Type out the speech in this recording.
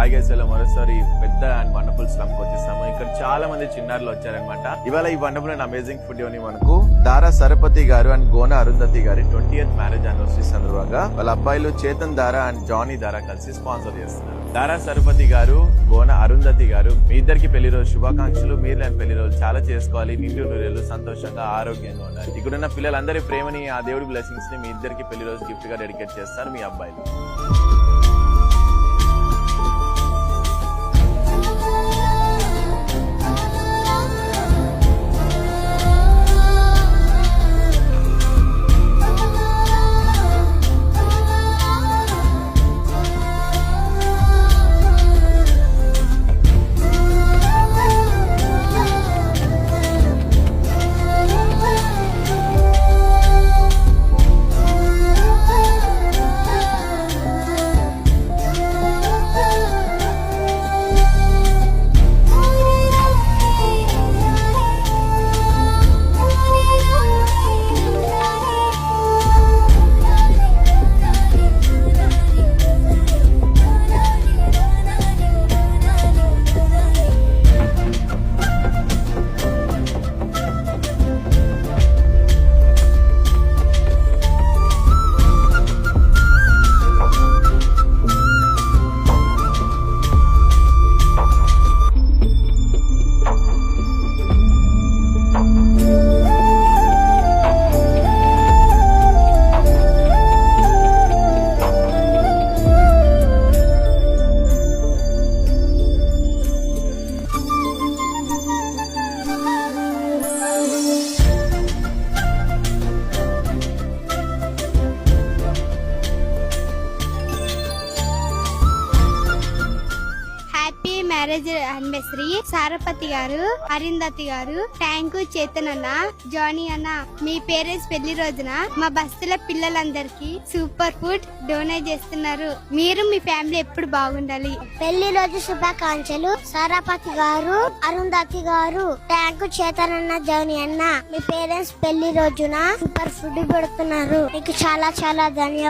Hi guys, ఇలా మరోసారి పెద్ద అండ్ వండర్ఫుల్ స్లమ్ కి వచ్చేసాము. ఇక్కడ చాలా మంది చిన్నారులు వచ్చారనమాట. ఇవాళ ఈ వండర్ఫుల్ అండ్ అమేజింగ్ ఫుడ్ ని మనకు దారా సరపతి గారు అండ్ గోన అరుంధతి గారి 20th మ్యారేజ్ యానివర్సరీ సందర్భంగా వాళ్ళ అబ్బాయిలు చేతన్ దారా అండ్ జానీ దారా కలిసి స్పాన్సర్ చేస్తున్నారు. దారా సరపతి గారు, గోన అరుంధతి గారు, మీ ఇద్దరికి పెళ్లి రోజు శుభాకాంక్షలు. మీరు లేని పెళ్లి రోజు చాలా చేసుకోవాలి. నిండు నూరేళ్ళు సంతోషంగా ఆరోగ్యంగా ఉండాలి. ఇక్కడున్న పిల్లలందరి ప్రేమని, ఆ దేవుడి బ్లెస్సింగ్స్ ని మీ ఇద్దరికి పెళ్లి రోజు గిఫ్ట్ గా డెడికేట్ చేస్తారు మీ అబ్బాయిలు. మ్యారేజ్ యానివర్సరీ సారపతి గారు, అరుంధతి గారు, థ్యాంక్ యూ చేతన్ అన్న, జానీ అన్న. మీ పేరెంట్స్ పెళ్లి రోజున మా బస్తీల పిల్లలందరికీ సూపర్ ఫుడ్ డొనేట్ చేస్తున్నారు. మీరు మీ ఫ్యామిలీ ఎప్పుడు బాగుండాలి. పెళ్లి రోజు శుభాకాంక్షలు సారపతి గారు, అరుంధతి గారు, థ్యాంక్ యూ చేతన్ అన్న, జానీ అన్న. మీ పేరెంట్స్ పెళ్లి రోజున సూపర్ ఫుడ్ పెడుతున్నారు. మీకు చాలా చాలా ధన్యవాదాలు.